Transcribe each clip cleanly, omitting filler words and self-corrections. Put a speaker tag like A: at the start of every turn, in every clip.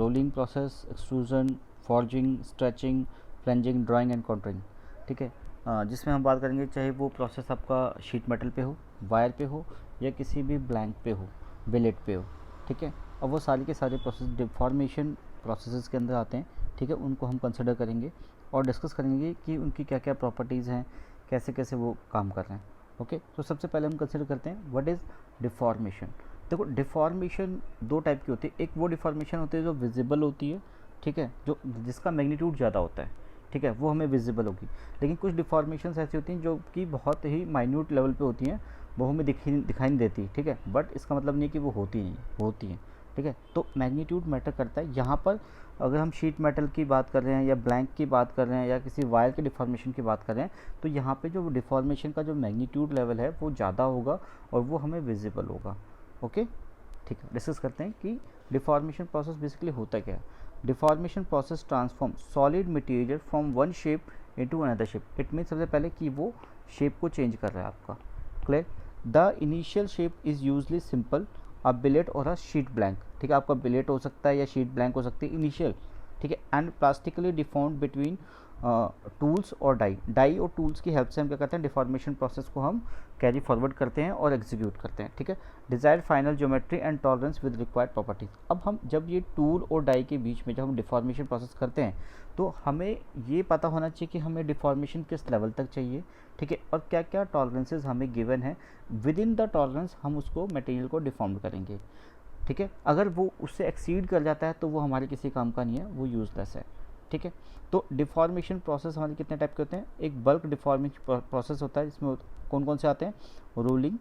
A: Rolling process, extrusion, forging, stretching, flanging, drawing and contouring. ठीक है, जिसमें हम बात करेंगे चाहे वो प्रोसेस आपका शीट मेटल पे हो, वायर पे हो, या किसी भी ब्लैंक पे हो, बिलेट पे हो। ठीक है, अब वो सारे के सारे प्रोसेस डिफॉर्मेशन प्रोसेसेस के अंदर आते हैं। ठीक है, उनको हम कंसिडर करेंगे और डिस्कस करेंगे कि उनकी क्या क्या प्रॉपर्टीज़ हैं, कैसे कैसे वो काम कर रहे हैं। ओके, तो सबसे पहले हम कंसिडर करते हैं व्हाट इज़ डिफॉर्मेशन। देखो, डिफॉर्मेशन दो टाइप की होती है। एक वो डिफॉर्मेशन होती है जो विजिबल होती है, ठीक है, जो जिसका मैग्नीट्यूड ज़्यादा होता है, ठीक है, वो हमें विजिबल होगी। लेकिन कुछ डिफॉर्मेशंस ऐसी होती हैं जो कि बहुत ही माइन्यूट लेवल पे होती हैं, वो हमें दिखाई नहीं देती। ठीक है, बट इसका मतलब नहीं कि वो होती नहीं, वो होती हैं। ठीक है, तो मैग्नीट्यूड मैटर करता है यहाँ पर। अगर हम शीट मेटल की बात कर रहे हैं या ब्लैंक की बात कर रहे हैं या किसी वायर के डिफॉर्मेशन की बात कर रहे हैं, तो यहाँ पे जो डिफॉर्मेशन का जो मैग्नीट्यूड लेवल है वो ज़्यादा होगा और वो हमें विजिबल होगा। ओके, ठीक है, डिस्कस करते हैं कि डिफॉर्मेशन प्रोसेस बेसिकली होता क्या है। Deformation process transform solid material from one shape into another shape. It mean सबसे पहले कि वो शेप को चेंज कर रहा है आपका। Clear. The initial shape is usually simple, a billet और अ शीट ब्लैंक। ठीक है, आपका बिलेट हो सकता है या शीट ब्लैंक हो सकती है इनिशियल। ठीक है, and plastically deformed between tools और डाई और टूल्स की हेल्प से हम क्या करते हैं, डिफॉर्मेशन प्रोसेस को हम कैरी फॉरवर्ड करते हैं और एग्जीक्यूट करते हैं। ठीक है, desired final geometry and tolerance with required properties. अब हम जब ये टूल और डाई के बीच में जब हम डिफॉर्मेशन प्रोसेस करते हैं तो हमें ये पता होना चाहिए कि हमें डिफॉर्मेशन किस लेवल तक चाहिए। ठीक है, और क्या क्या टॉलरेंसेज हमें गिवन है, विद इन द टॉलरेंस हम उसको मटेरियल को डिफॉर्म करेंगे। ठीक है, अगर वो उससे एक्सीड कर जाता है तो वो हमारे किसी काम का नहीं है, वो यूजलेस है। ठीक है, तो डिफॉर्मेशन प्रोसेस हमारे कितने टाइप के होते हैं। एक बल्क डिफॉर्मेशन प्रोसेस होता है, जिसमें कौन कौन से आते हैं, rolling,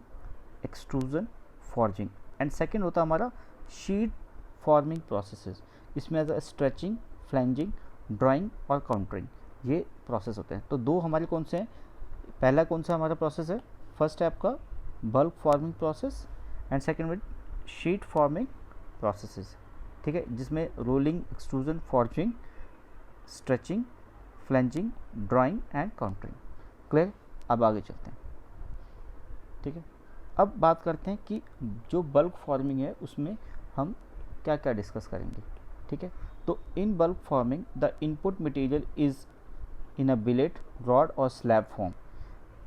A: extrusion, forging. And second होता है हमारा शीट फॉर्मिंग प्रोसेसेस। इसमें एज स्ट्रेचिंग, फ्लैंजिंग, ड्राइंग और काउंटरिंग, ये प्रोसेस होते हैं। तो दो हमारे कौन से हैं, पहला कौन सा हमारा प्रोसेस है, फर्स्ट है आपका bulk forming process and second with sheet forming processes. ठीक है, जिसमें rolling, extrusion, forging, stretching, flanging, drawing and countering. Clear. अब आगे चलते हैं। ठीक है, अब बात करते हैं कि जो बल्क फॉर्मिंग है उसमें हम क्या क्या डिस्कस करेंगे। ठीक है, तो in bulk forming the input material is in a billet, rod और स्लैब फॉर्म।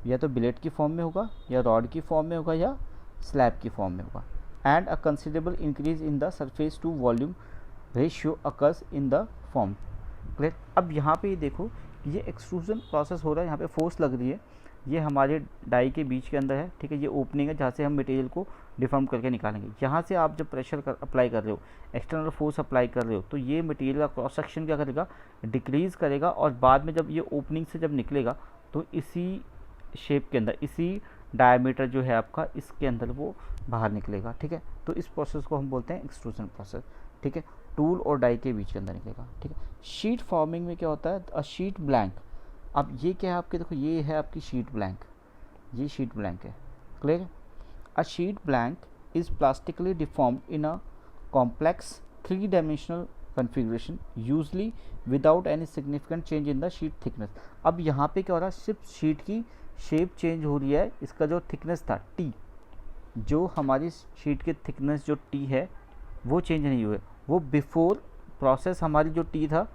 A: या तो बिलेट की फॉर्म में होगा, या रॉड की फॉर्म में होगा, या स्लैब की फॉर्म में होगा। And a considerable increase in the surface to volume ratio occurs in the form. Clear. अब यहाँ पे देखो, ये एक्सट्रूजन प्रोसेस हो रहा है, यहाँ पे फोर्स लग रही है, ये हमारे डाई के बीच के अंदर है। ठीक है, ये ओपनिंग है जहाँ से हम मटेरियल को डिफॉर्म करके निकालेंगे। यहाँ से आप जब प्रेशर अप्लाई कर रहे हो, एक्सटर्नल फोर्स अप्लाई कर रहे हो, तो ये मटेरियल का क्रॉस सेक्शन क्या करेगा, डिक्रीज़ करेगा, और बाद में जब ये ओपनिंग से जब निकलेगा तो इसी शेप के अंदर, इसी डायमीटर जो है आपका, इसके अंदर वो बाहर निकलेगा। ठीक है, तो इस प्रोसेस को हम बोलते हैं एक्सट्रूजन प्रोसेस। ठीक है, टूल और डाई के बीच के अंदर निकलेगा। ठीक है, शीट फॉर्मिंग में क्या होता है, अ शीट ब्लैंक। अब ये क्या है आपके, देखो ये है आपकी शीट ब्लैंक, ये शीट ब्लैंक है। Clear. A sheet blank is plastically deformed in a complex 3 dimensional configuration, usually without any significant change in the sheet thickness. अब यहाँ पे क्या हो रहा है, सिर्फ शीट की शेप चेंज हो रही है, इसका जो थिकनेस था टी, जो हमारी शीट की थिकनेस जो टी है वो चेंज नहीं हुए। वो बिफोर प्रोसेस हमारी जो टी था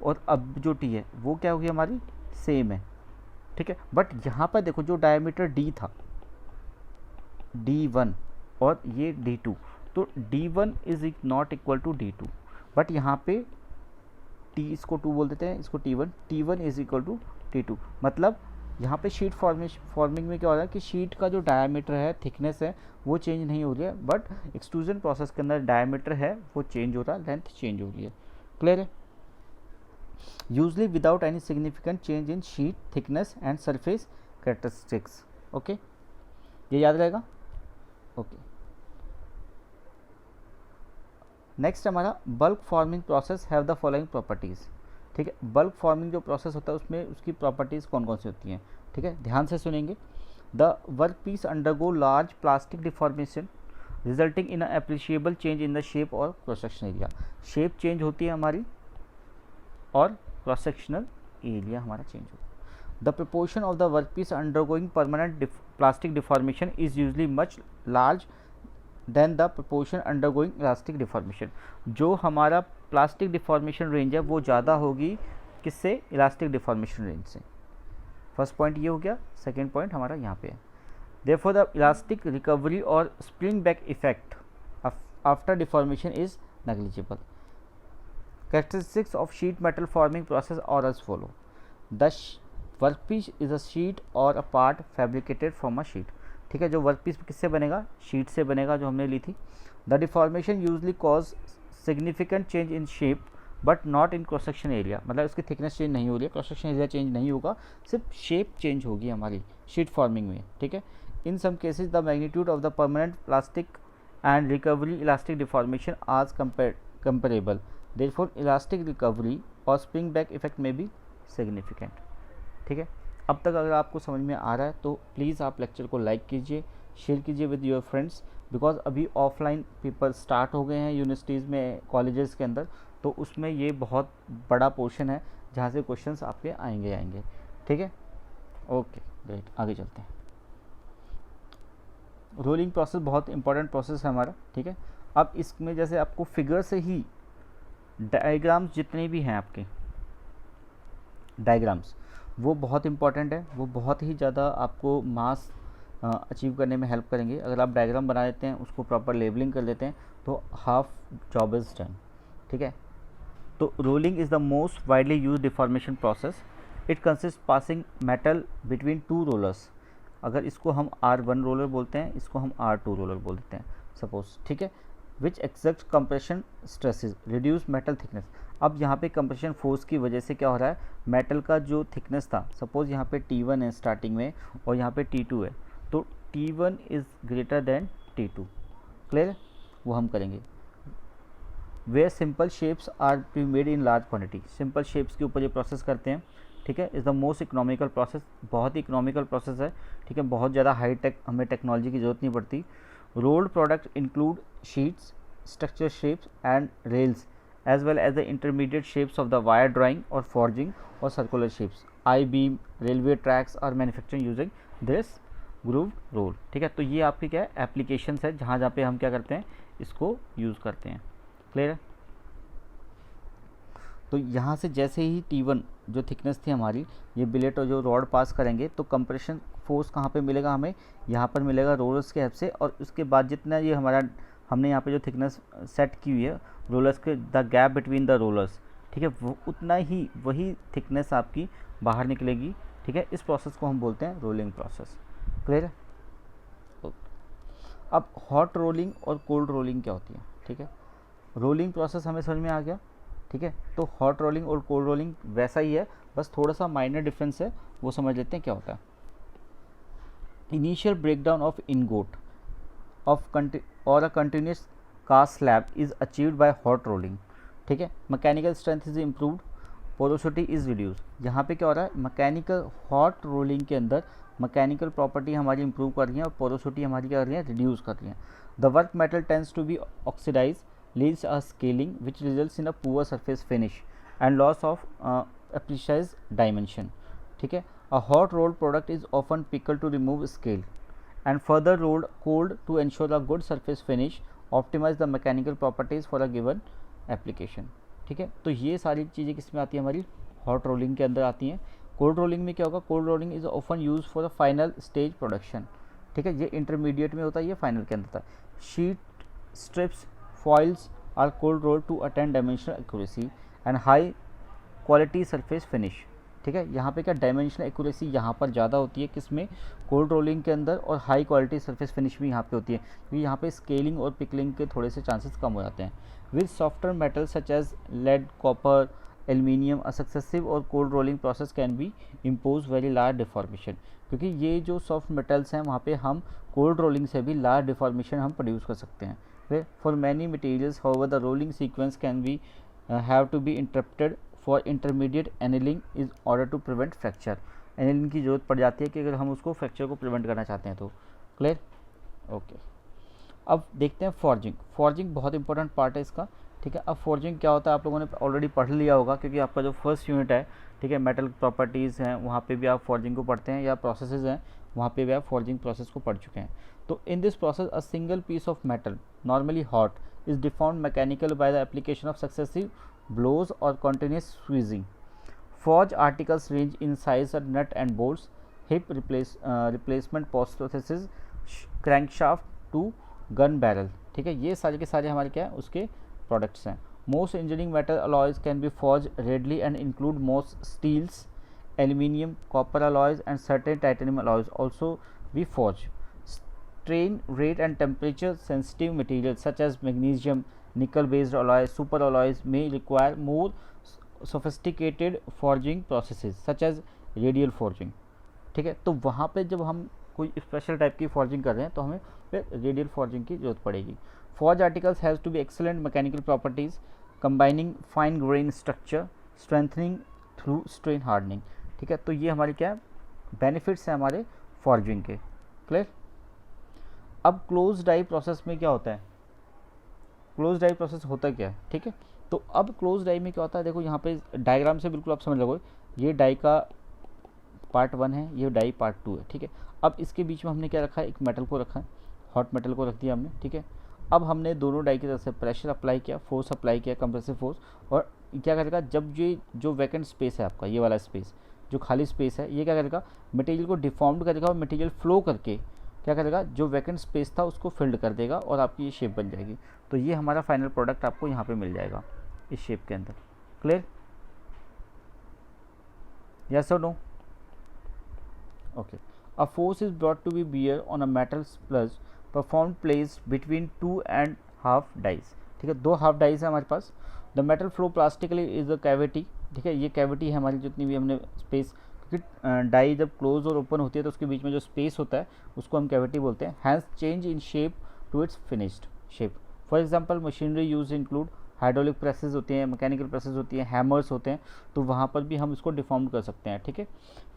A: और अब जो टी है वो क्या होगी, हमारी सेम है। ठीक है, बट यहाँ पर देखो जो डायमीटर डी था, D1 और ये D2, तो D1 is not equal to D2, but यहाँ पे T, इसको 2 बोल देते हैं, इसको T1, T1 is equal to T2। मतलब यहाँ पे शीट फॉर्मिंग में क्या हो रहा है कि शीट का जो डायमीटर है, थिकनेस है, वो चेंज नहीं हो रही है, बट एक्सट्रूजन प्रोसेस के अंदर डायमीटर है वो चेंज हो रहा है, लेंथ चेंज हो रही है। क्लियर है। Usually without any significant change in sheet thickness and surface characteristics. Okay, ये याद रहेगा। ओके, नेक्स्ट हमारा bulk forming process have the following properties. ठीक है, बल्क फॉर्मिंग जो प्रोसेस होता है उसमें उसकी प्रॉपर्टीज़ कौन कौन सी होती हैं। ठीक है, ध्यान से सुनेंगे। The work piece undergo large plastic deformation resulting in appreciable change in the shape और cross section area. Shape change होती है हमारी और क्रॉस सेक्शनल एरिया हमारा चेंज होता है। The proportion of the work piece undergoing permanent plastic deformation is usually much large than the proportion undergoing elastic deformation. जो हमारा प्लास्टिक डिफॉर्मेशन रेंज है वो ज़्यादा होगी किससे, इलास्टिक डिफॉर्मेशन रेंज से। फर्स्ट पॉइंट ये हो गया। सेकेंड पॉइंट हमारा यहाँ पे है, देयरफॉर द इलास्टिक रिकवरी और spring back effect after deformation is negligible. Characteristics of sheet metal forming process are as follow. The workpiece is a sheet or a part fabricated from a sheet। ठीक है, जो workpiece किससे बनेगा, sheet से बनेगा जो हमने ली थी। The deformation usually cause significant change in shape but not in cross section area. मतलब इसकी थिकनेस चेंज नहीं हो रही है, क्रॉस सेक्शन एरिया चेंज नहीं होगा, सिर्फ शेप चेंज होगी हमारी शीट फॉर्मिंग में। ठीक है, in some cases the magnitude of the permanent plastic and recovery elastic deformation as comparable, therefore elastic recovery और स्प्रिंग बैक इफेक्ट में भी सिग्निफिकेंट। ठीक है, अब तक अगर आपको समझ में आ रहा है तो प्लीज़ आप लेक्चर को लाइक कीजिए, शेयर कीजिए विद योर फ्रेंड्स, बिकॉज अभी ऑफलाइन पेपर स्टार्ट हो गए हैं यूनिवर्सिटीज़ में, कॉलेजेस के अंदर, तो उसमें ये बहुत बड़ा पोर्शन है जहाँ से क्वेश्चंस आपके आएंगे। ठीक है, ओके ग्रेट, आगे चलते हैं। रोलिंग प्रोसेस बहुत इंपॉर्टेंट प्रोसेस है हमारा। ठीक है, अब इसमें जैसे आपको फिगर से ही डायग्राम्स जितने भी हैं आपके डायग्राम्स वो बहुत इंपॉर्टेंट है, वो बहुत ही ज़्यादा आपको मास अचीव करने में हेल्प करेंगे। अगर आप डायग्राम बना लेते हैं, उसको प्रॉपर लेबलिंग कर लेते हैं तो हाफ जॉब इज़ डन। ठीक है, तो rolling is the most widely use deformation process. It consist passing metal between two rollers. अगर इसको हम R1 रोलर बोलते हैं, इसको हम R2 रोलर बोल देते हैं सपोज। ठीक है, which accept compression stresses reduce metal thickness. अब यहाँ पे कंप्रेशन फोर्स की वजह से क्या हो रहा है, मेटल का जो थिकनेस था, सपोज यहाँ पे T1 है स्टार्टिंग में और यहाँ पे T2 है, तो T1 is greater than T2। Clear है, वो हम करेंगे। Way simple shapes are to made in large quantity. Simple shapes के ऊपर ये प्रोसेस करते हैं। ठीक है, is the most economical process. बहुत ही इकोनॉमिकल प्रोसेस है। ठीक है, बहुत ज़्यादा हाई टेक हमें टेक्नोलॉजी की ज़रूरत नहीं पड़ती। Rolled product include sheets, structure shapes and rails as well as the intermediate shapes of the wire drawing or forging or circular shapes. I-beam, railway tracks are manufactured using this grooved roll। ठीक है, तो ये आपकी क्या है, applications है जहाँ पे हम क्या करते हैं, इसको यूज़ करते हैं। क्लियर है, तो यहाँ से जैसे ही T1 जो थिकनेस थी हमारी, ये बिलेट और जो रॉड पास करेंगे तो कंप्रेशन फोर्स कहाँ पे मिलेगा हमें, यहाँ पर मिलेगा रोलर्स के हेल्प से। और उसके बाद जितना ये हमारा हमने यहाँ पे जो थिकनेस सेट की हुई है रोलर्स के, the gap between the rollers, ठीक है, वो उतना ही वही थिकनेस आपकी बाहर निकलेगी। ठीक है, इस प्रोसेस को हम बोलते हैं रोलिंग प्रोसेस। क्लियर है, अब हॉट रोलिंग और कोल्ड रोलिंग क्या होती है। ठीक है, रोलिंग प्रोसेस हमें समझ में आ गया। ठीक है, तो हॉट रोलिंग और कोल्ड रोलिंग वैसा ही है, बस थोड़ा सा माइनर डिफरेंस है, वो समझ लेते हैं क्या होता है। Initial breakdown of ingot of or a continuous cast slab is achieved by hot rolling. ठीक है, mechanical strength is improved, porosity is reduce. यहाँ पे क्या हो रहा है, मैकेनिकल हॉट रोलिंग के अंदर मैकेनिकल प्रॉपर्टी हमारी इंप्रूव कर रही है और पोरोसिटी हमारी क्या कर रही है, रिड्यूस कर रही है। The work metal tends to be oxidise, leads a scaling which results in a poor surface finish and loss of precise dimension. ठीक है, a hot rolled product is often pickled to remove scale and further rolled cold to ensure a good surface finish, optimize the mechanical properties for a given application. ठीक है, तो ये सारी चीज़ें किस में आती है, हमारी हॉट रोलिंग के अंदर आती हैं। कोल्ड रोलिंग में क्या होगा, cold rolling is often use for the final stage production. ठीक है, ये इंटरमीडिएट में होता है, ये फाइनल के अंदर था। Sheet strips foils are cold rolled to attain dimensional accuracy and high quality surface finish। ठीक है, यहाँ पे क्या डायमेंशनल एक्यूरेसी यहाँ पर ज़्यादा होती है, किसमें, कोल्ड रोलिंग के अंदर, और हाई क्वालिटी सरफेस फिनिश भी यहाँ पे होती है, क्योंकि यहाँ पे स्केलिंग और पिकलिंग के थोड़े से चांसेस कम हो जाते हैं। With softer metal such as lead, copper, aluminium, a successive or cold rolling process can be impose very large deformation. क्योंकि ये जो सॉफ्ट मेटल्स हैं वहाँ पे हम कोल्ड रोलिंग से भी लार्ज डिफॉर्मेशन हम प्रोड्यूस कर सकते हैं। For many materials, however, the rolling sequence can be have to be interrupted for intermediate annealing in order to prevent fracture। annealing की ज़रूरत पड़ जाती है कि अगर हम उसको फ्रैक्चर को प्रिवेंट करना चाहते हैं तो। Clear, okay. अब देखते हैं फॉर्जिंग। फॉर्जिंग बहुत इंपॉर्टेंट पार्ट है इसका। ठीक है, अब फॉर्जिंग क्या होता है आप लोगों ने ऑलरेडी पढ़ लिया होगा, क्योंकि आपका जो फर्स्ट यूनिट है, ठीक है, मेटल प्रॉपर्टीज़ हैं, वहाँ पे भी आप फॉर्जिंग को पढ़ते हैं, या प्रोसेसेस हैं वहाँ पे भी आप फॉर्जिंग प्रोसेस को पढ़ चुके हैं। तो in this process a single piece of metal normally hot is deformed mechanically by the application of successive blows or continuous squeezing. Forged articles range in size of nut and bolts, replacement processes, crankshaft to gun barrel. ठीक है, ये सारे के सारे हमारे क्या है उसके प्रोडक्ट्स हैं. Most engineering metal alloys can be forged readily and include most steels, aluminium, copper alloys and certain titanium alloys also be forged. Strain rate and temperature sensitive materials such as magnesium, nickel based alloys, super alloys may require more sophisticated forging processes such as radial forging. ठीक है, तो वहाँ पे जब हम कोई special type की forging कर रहे हैं तो हमें फिर रेडियल फॉर्जिंग की जरूरत पड़ेगी. Forge articles has to be excellent mechanical properties combining fine grain structure strengthening through strain hardening. ठीक है, तो ये हमारे क्या बेनिफिट्स हैं हमारे फॉर्जिंग के. क्लियर. अब क्लोज डाई प्रोसेस में क्या होता है, क्लोज डाई प्रोसेस होता क्या है. ठीक है, तो अब क्लोज डाई में क्या होता है, देखो यहाँ पे डायग्राम से बिल्कुल आप समझ लोगे. ये डाई का पार्ट 1 है, ये डाई पार्ट 2 है. ठीक है, अब इसके बीच में हमने क्या रखा है, एक मेटल को रखा है, हॉट मेटल को रख दिया हमने. ठीक है, अब हमने दोनों डाई की तरफ से प्रेशर अप्लाई किया, फोर्स अप्लाई किया, कंप्रेसिव फोर्स. और क्या करेगा, जब ये जो वैकेंट स्पेस है आपका, ये वाला स्पेस जो खाली स्पेस है, ये क्या करेगा, मटेरियल को डिफॉर्म्ड करेगा और मटेरियल फ्लो करके क्या करेगा, जो वैकेंट स्पेस था उसको फिल्ड कर देगा और आपकी ये शेप बन जाएगी. तो ये हमारा फाइनल प्रोडक्ट आपको यहाँ पे मिल जाएगा इस शेप के अंदर. Clear. Yes or no. Okay. A force is brought to be bear on a metal sponge perform place between 2.5 dies. ठीक है, 2 हाफ डाइज है हमारे पास. The metal flow plastically is a cavity. ठीक है, ये कैविटी है हमारी, जितनी भी हमने स्पेस, क्योंकि डाई जब क्लोज और ओपन होती है तो उसके बीच में जो स्पेस होता है उसको हम कैविटी बोलते हैं. Hence change in shape to its finished shape. For example machinery use include hydraulic presses होती हैं, मैकेनिकल प्रेसेस होती हैं, हैमर्स होते हैं, तो वहाँ पर भी हम इसको डिफॉर्म कर सकते हैं. ठीक है,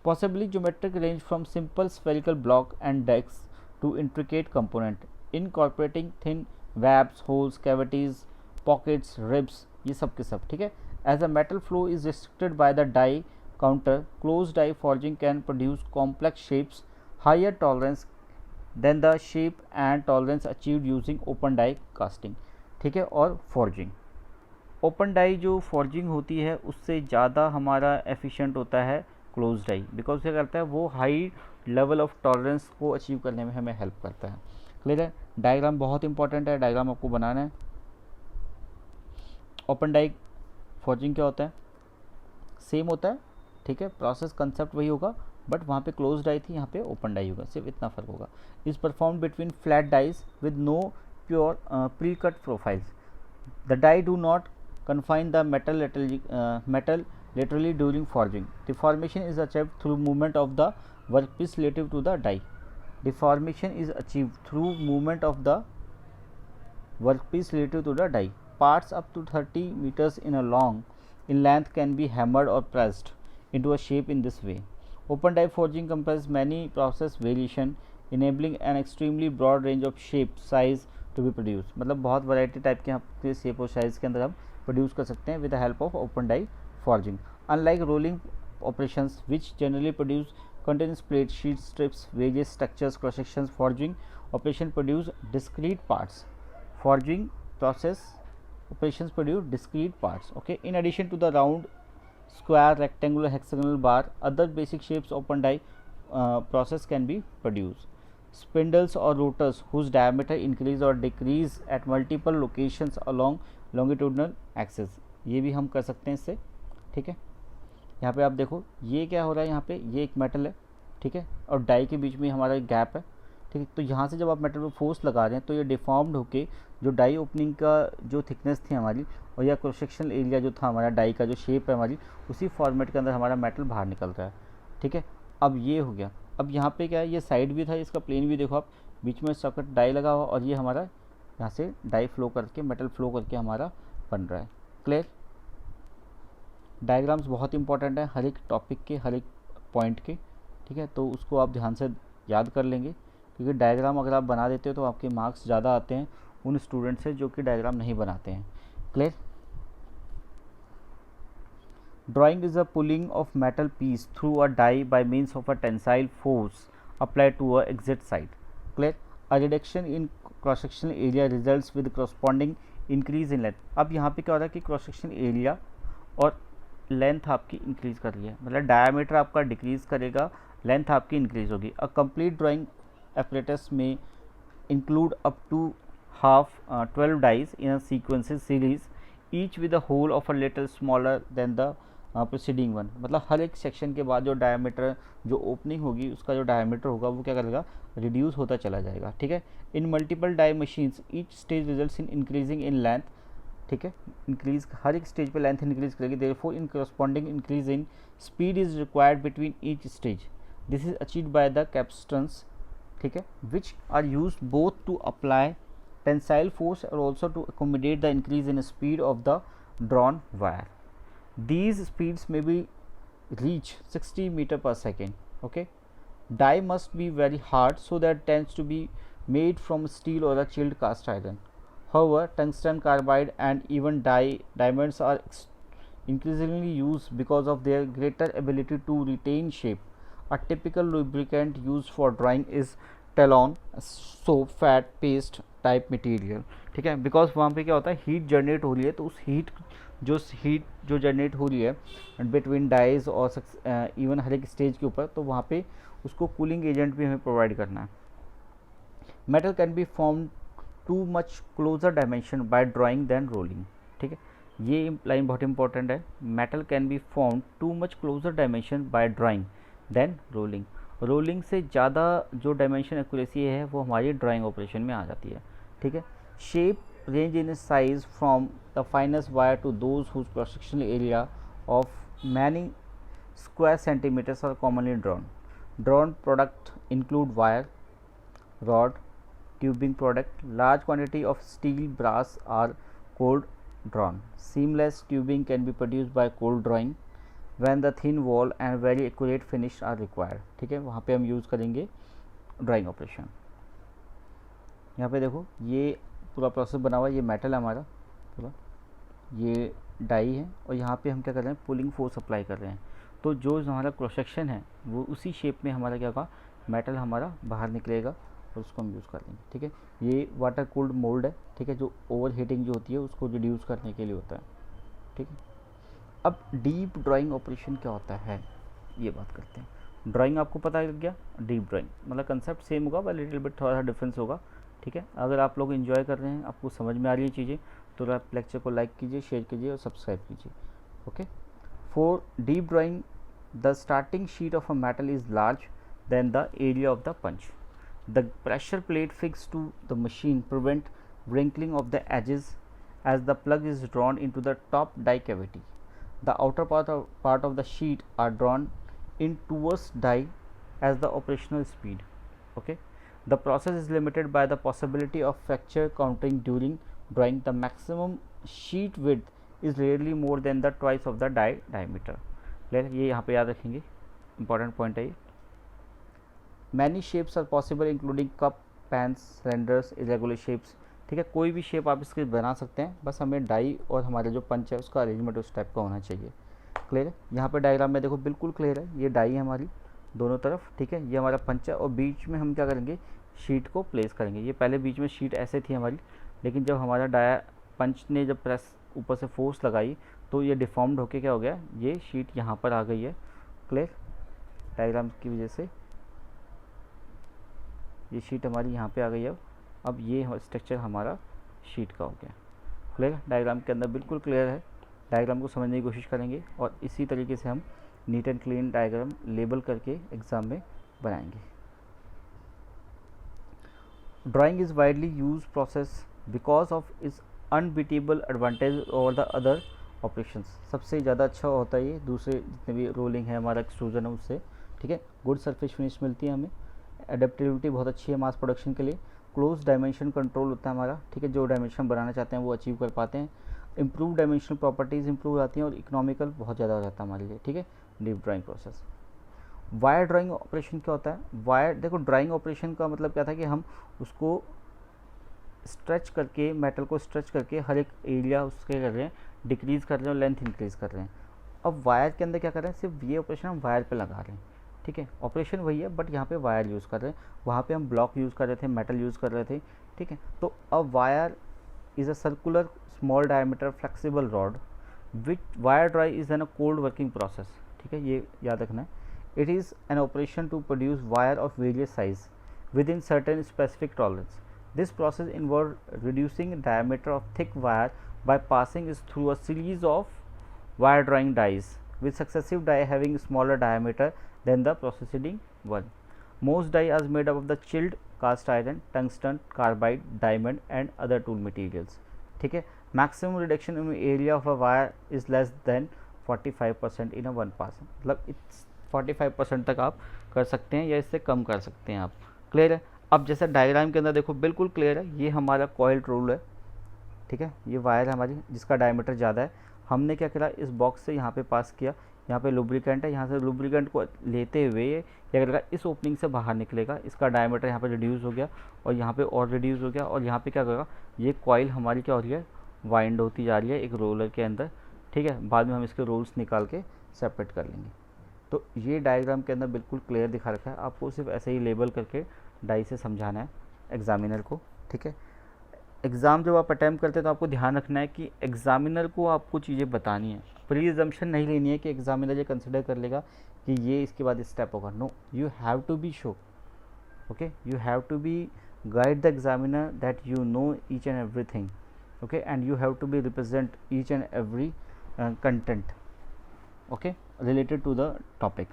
A: possibly geometric range from simple spherical block and decks to intricate component incorporating thin webs, holes, cavities, pockets, ribs, ये सब के सब. ठीक है, as a metal flow is restricted by the die counter, closed die forging can produce complex shapes, higher tolerance than the shape and tolerance achieved using open die casting. ठीक है, और forging, open die जो forging होती है उससे ज़्यादा हमारा efficient होता है closed die, because क्या करता है वो high level of tolerance को achieve करने में हमें help करता है. क्लियर है. डायग्राम बहुत इंपॉर्टेंट है, डायग्राम आपको बनाना है. ओपन डाई फॉर्जिंग क्या होता है, सेम होता है. ठीक है, प्रोसेस कंसेप्ट वही होगा, बट वहाँ पे क्लोज डाई थी, यहाँ पे ओपन डाई होगा, सिर्फ इतना फ़र्क होगा. Is perform between flat dies with no pure pre cut profiles. The die do not confine the metal laterally during forging. Deformation is achieved through movement of the workpiece relative to the die. Deformation is achieved through movement of the workpiece relative to the die. Parts up to 30 meters in length can be hammered or pressed into a shape in this way. Open die forging comprises many process variation, enabling an extremely broad range of shape, size to be produced. मतलब बहुत variety type के आपके shape और size के अंदर हम produce कर सकते हैं with the help of open die forging. Unlike rolling operations which generally produce continuous plate, sheet, strips, various structures, cross sections, forging operation produce discrete parts. Forging process operations produce discrete parts. Okay, in addition to the round, square, rectangular, hexagonal bar, other basic shapes open die process can be produced. Spindles or rotors whose diameter increase or decrease at multiple locations along longitudinal axis, ये भी हम कर सकते हैं इससे. ठीक है, यहाँ पे आप देखो ये क्या हो रहा है, यहाँ पे ये एक मेटल है. ठीक है, और डाई के बीच में हमारा एक गैप है. ठीक है, तो यहाँ से जब आप मेटल पर फोर्स लगा रहे हैं तो ये डिफॉर्म्ड होके जो डाई ओपनिंग का जो थिकनेस थी हमारी और या क्रॉस सेक्शनल एरिया जो था हमारा डाई का जो शेप है हमारी, उसी फॉर्मेट के अंदर हमारा मेटल बाहर निकल रहा है. ठीक है, अब ये हो गया. अब यहाँ पे क्या है, ये साइड भी था, इसका प्लेन भी देखो आप, बीच में सॉकेट डाई लगा हुआ और ये हमारा यहाँ से डाई फ्लो करके मेटल फ्लो करके हमारा बन रहा है. क्लियर. डायग्राम्स बहुत इंपॉर्टेंट है हर एक टॉपिक के, हर एक पॉइंट के. ठीक है, तो उसको आप ध्यान से याद कर लेंगे, क्योंकि डायग्राम अगर आप बना देते हो तो आपके मार्क्स ज़्यादा आते हैं उन स्टूडेंट से जो कि डायग्राम नहीं बनाते हैं. Clear. Drawing is a pulling of metal piece through a die by means of a tensile force applied to a exit side. Clear. A reduction in cross sectional area results with corresponding increase in length. अब यहाँ पे क्या हो रहा है कि cross sectional area और length आपकी इंक्रीज कर रही है, मतलब डायमीटर आपका डिक्रीज करेगा, लेंथ आपकी इंक्रीज होगी। A complete drawing apparatus may include up to 12 dies in a sequences series, each with a hole of a little smaller than the preceding one। मतलब हर एक सेक्शन के बाद जो डायमीटर, जो ओपनिंग होगी उसका जो डायमीटर होगा वो क्या करेगा, रिड्यूस होता चला जाएगा। ठीक है, in multiple die machines each stage results in increasing in length. ठीक है, इंक्रीज हर एक स्टेज पे लेंथ इंक्रीज करेगी, therefore in corresponding increase in speed is required between each stage. This is achieved by the capstans, ठीक है, which are use both to apply tensile force और also to accommodate the increase in speed of the drawn wire. These speeds may be reach 60 meter per second. Okay, die must be very hard, so that tends to be made from steel or a chilled cast iron. However, tungsten carbide and even diamonds are increasingly used because of their greater ability to retain shape. A typical lubricant used for drying is talon, soap, fat, paste type material. ठीक है, because वहाँ पे क्या होता है, heat generate हो रही है, तो उस हीट जो जनरेट हो रही है बिटवीन डाइज और इवन हर एक स्टेज के ऊपर, तो वहाँ पे उसको कूलिंग एजेंट भी हमें प्रोवाइड करना है। Metal can be form to much closer dimension by drawing than rolling. ठीक है, ये लाइन बहुत इंपॉर्टेंट है। Metal can be form to much closer dimension by drawing than rolling. Rolling से ज़्यादा जो डायमेंशन एक्यूरेसी है वो हमारी ड्राइंग ऑपरेशन में आ जाती है। ठीक है, shape range in size from the finest wire to those whose cross sectional area of many square centimeters are commonly drawn. Drawn product include wire, rod, tubing product. Large quantity of steel, brass are cold drawn. Seamless tubing can be produced by cold drawing when the thin wall and very accurate finish are required. ठीक है, वहाँ पे हम use करेंगे drawing operation. यहाँ पे देखो ये पूरा प्रोसेस बना हुआ है, ये मेटल है हमारा पूरा, ये डाई है, और यहाँ पे हम क्या कर रहे हैं, पुलिंग फोर्स अप्लाई कर रहे हैं। तो जो हमारा क्रॉस सेक्शन है वो उसी शेप में हमारा क्या होगा, मेटल हमारा बाहर निकलेगा और उसको हम यूज़ कर लेंगे। ठीक है, ये वाटर कूल्ड मोल्ड है। ठीक है, जो ओवर हीटिंग जो होती है उसको रिड्यूस करने के लिए होता है। ठीक है, अब डीप ड्राइंग ऑपरेशन क्या होता है ये बात करते हैं। ड्राइंग आपको पता लग गया, डीप ड्राइंग मतलब कंसेप्ट सेम होगा बट लिटिल बिट थोड़ा सा डिफरेंस होगा। ठीक है, अगर आप लोग इन्जॉय कर रहे हैं, आपको समझ में आ रही है चीज़ें, तो आप लेक्चर को लाइक कीजिए, शेयर कीजिए और सब्सक्राइब कीजिए। Okay, for deep drawing the starting sheet of a metal is large than the area of the punch. The pressure plate fix to the machine prevent wrinkling of the edges as the plug is drawn into the top die cavity. The outer part of the sheet are drawn in towards die as the operational speed. Okay, the process is limited by the possibility of fracture counting during drawing. The maximum sheet width is rarely more than the twice of the die diameter. ये यहाँ पे याद रखेंगे, important point है ये। Many shapes are possible including cup, pans, cylinders, irregular shapes. ठीक है, कोई भी शेप आप इसके बना सकते हैं, बस हमें डाई और हमारे जो पंच है उसका अरेंजमेंट उस टाइप का होना चाहिए। क्लियर है, यहाँ पे डायग्राम में देखो बिल्कुल क्लियर है, ये डाई है हमारी दोनों तरफ। ठीक है, ये हमारा पंच है और बीच में हम क्या करेंगे, शीट को प्लेस करेंगे। ये पहले बीच में शीट ऐसे थी हमारी, लेकिन जब हमारा डाया पंच ने जब प्रेस ऊपर से फोर्स लगाई तो ये डिफॉर्म्ड होके क्या हो गया, ये शीट यहाँ पर आ गई है। क्लियर, डायग्राम की वजह से ये शीट हमारी यहाँ पे आ गई है। अब ये स्ट्रक्चर हमारा शीट का हो गया। क्लियर, डायग्राम के अंदर बिल्कुल क्लियर है। डायग्राम को समझने की कोशिश करेंगे और इसी तरीके से हम neat and clean diagram label करके एग्ज़ाम में बनाएंगे। Drawing is widely use process because of its unbeatable advantage over the other operations. सबसे ज़्यादा अच्छा होता है ये दूसरे जितने भी रोलिंग है, हमारा एक्सट्रूजन है उससे। ठीक है, गुड सरफेस फिनिश मिलती है हमें, एडेप्टिबिलिटी बहुत अच्छी है मास प्रोडक्शन के लिए, क्लोज डायमेंशन कंट्रोल होता है हमारा। ठीक है, जो डायमेंशन बनाना चाहते हैं वो अचीव कर पाते हैं, इंप्रूव डायमेंशनल प्रॉपर्टीज़ इंप्रूव हो जाती हैं और इकोनॉमिकल बहुत ज़्यादा हो जाता है हमारे लिए। ठीक है, deep drawing process. Wire drawing operation क्या होता है, वायर देखो ड्राइंग ऑपरेशन का मतलब क्या था कि हम उसको स्ट्रेच करके, मेटल को स्ट्रेच करके हर एक एरिया उसके कर रहे हैं, डिक्रीज़ कर रहे हैं और लेंथ इंक्रीज़ कर रहे हैं। अब वायर के अंदर क्या कर रहे हैं, सिर्फ ये ऑपरेशन हम वायर पे लगा रहे हैं। ठीक है, ऑपरेशन वही है बट यहाँ पे वायर यूज़ कर रहे हैं, वहाँ पे हम ब्लॉक यूज़ कर रहे थे, मेटल यूज़ कर रहे थे, ठीक है। तो a wire is a circular small diameter flexible rod which wire dry is an a cold working process, ठीक है, ये याद रखना है। It is an operation to produce wire of various size within certain specific tolerance. This process involved reducing diameter of thick wire by passing it through a series of wire drawing dies, with successive die having smaller diameter than the preceding one. Most die are made up of the chilled cast iron, tungsten, carbide, diamond and other tool materials. ठीक है, maximum reduction in area of a wire is less than 45% in a 1 pass. मतलब it's 45% तक आप कर सकते हैं या इससे कम कर सकते हैं आप। क्लियर है? अब जैसे डायग्राम के अंदर देखो बिल्कुल क्लियर है, ये हमारा कॉइल रोल है, ठीक है, ये वायर है हमारी जिसका डायमीटर ज़्यादा है। हमने क्या करा, इस बॉक्स से यहाँ पे पास किया, यहाँ पे लुब्रिकेंट है, यहाँ से लुब्रिकेंट को लेते हुए ये क्या करेगा, इस ओपनिंग से बाहर निकलेगा, इसका डायमीटर यहाँ पे रिड्यूस हो गया और यहाँ पे और रिड्यूस हो गया और यहाँ पे क्या करेगा, ये कॉइल हमारी क्या हो रही है, वाइंड होती जा रही है एक रोलर के अंदर, ठीक है। बाद में हम इसके रोल्स निकाल के सेपरेट कर लेंगे। तो ये डायग्राम के अंदर बिल्कुल क्लियर दिखा रखा है, आपको सिर्फ ऐसे ही लेबल करके डाई से समझाना है एग्जामिनर को, ठीक है। एग्ज़ाम जब आप अटैम्प्ट करते हैं तो आपको ध्यान रखना है कि एग्जामिनर को आपको चीज़ें बतानी है, प्री अजम्पशन नहीं लेनी है कि एग्जामिनर ये कंसिडर कर लेगा कि ये इसके बाद स्टेप होगा। No, you have to be show, okay, you have to be guide the examiner that you know each and everything, okay, and you have to be represent each and every content, okay, related to the topic.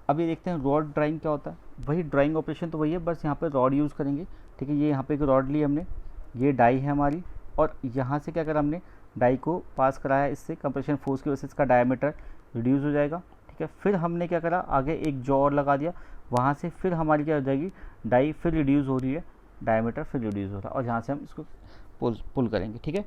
A: अभी देखते हैं rod drawing क्या होता है। वही drawing operation तो वही है, बस यहाँ पे रॉड यूज़ करेंगे, ठीक है। ये यहाँ पे एक रॉड ली हमने, ये डाई है हमारी और यहाँ से क्या करा हमने, डाई को पास कराया, इससे कंप्रेशन फोर्स की वजह से इसका डायमीटर रिड्यूस हो जाएगा, ठीक है। फिर हमने क्या करा, आगे एक जॉ और लगा दिया, वहाँ से फिर हमारी क्या हो जाएगी, डाई फिर रिड्यूस हो रही है, डायमीटर फिर रिड्यूस हो रहा है और यहाँ से हम इसको पुल करेंगे, ठीक है।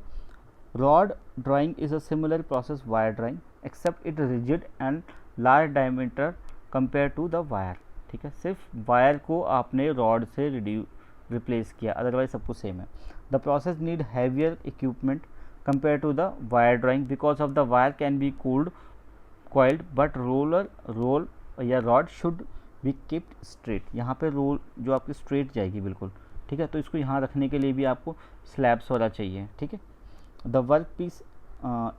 A: Rod drawing is a similar process wire drawing except it rigid and large diameter compare to the wire, ठीक है। सिर्फ वायर को आपने रॉड से रिप्लेस किया, अदरवाइज सब कुछ सेम है। The process need heavier equipment compare to the wire drawing because of the wire can be coiled but roll या rod should be keeped straight. यहाँ पे रोल जो आपकी स्ट्रेट जाएगी बिल्कुल, ठीक है। तो इसको यहाँ रखने के लिए भी आपको स्लैब्स वाला चाहिए, ठीक है। The work piece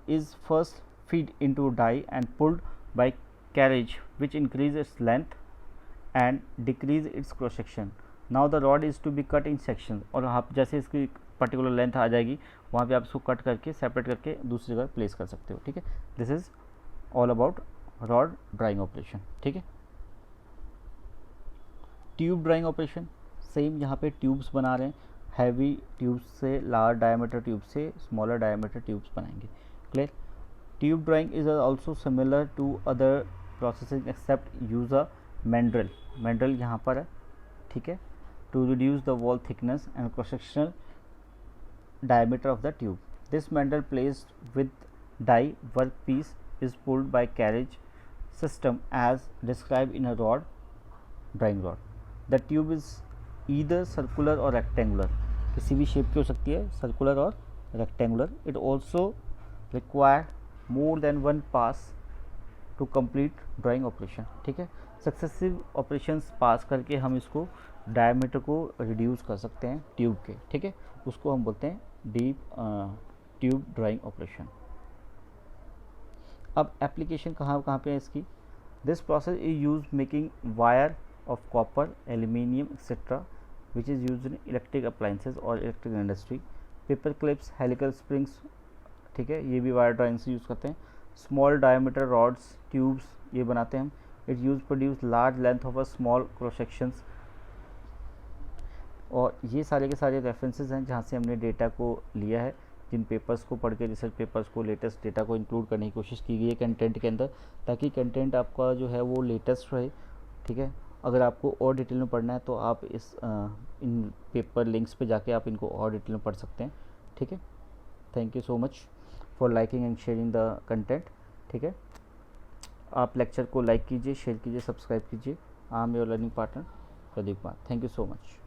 A: is first feed into die and pulled by carriage which increase its length and decrease its cross section. Now the rod is to be cut in sections और आप जैसे इसकी particular length आ जाएगी वहाँ पे आप इसको cut करके सेपरेट करके दूसरी जगह प्लेस कर सकते हो, ठीक है। This is all about rod drawing operation, ठीक है। ट्यूब ड्राइंग ऑपरेशन सेम, यहाँ पे ट्यूब्स बना रहे हैं, हैवी ट्यूब्स से लार्ज डायमीटर ट्यूब से स्मॉलर डायमीटर ट्यूब्स बनाएंगे। Clear? Tube drawing is also similar to other processing except use a mandrel. Mandrel यहाँ पर है, ठीक है, to reduce the wall thickness and cross sectional diameter of the tube. This mandrel placed with die workpiece is pulled by carriage system as described in a drawing rod. The tube is either circular or rectangular. किसी भी shape की हो सकती है, circular और rectangular. It also require more than one pass to complete drawing operation. ठीक है, successive operations पास करके हम इसको डायमीटर को रिड्यूस कर सकते हैं ट्यूब के, ठीक है, उसको हम बोलते हैं डीप ट्यूब ड्राइंग ऑपरेशन. अब एप्लीकेशन कहाँ कहाँ पे है इसकी. This process is use making wire of copper, aluminium etcetera which is use in electric appliances और electric industry. Paper clips, helical springs, ठीक है, ये भी वायर ड्राइंग से यूज़ करते हैं. स्मॉल डायमीटर रॉड्स, ट्यूब्स, ये बनाते हैं हम. It use produce large length of a small cross sections. और ये सारे के सारे रेफरेंसेस हैं जहाँ से हमने डेटा को लिया है, जिन पेपर्स को पढ़ के, रिसर्च पेपर्स को, लेटेस्ट डेटा को इंक्लूड करने की कोशिश की गई है कंटेंट के अंदर, ताकि कंटेंट आपका जो है वो लेटेस्ट रहे, ठीक है. अगर आपको और डिटेल में पढ़ना है तो आप इन पेपर लिंक्स पे जाके आप इनको और डिटेल में पढ़ सकते हैं, ठीक है. Thank you so much for liking and sharing the content, ठीक है. आप लेक्चर को लाइक कीजिए, शेयर कीजिए, सब्सक्राइब कीजिए. I am your learning partner Pradeep Kumar. Thank you so much.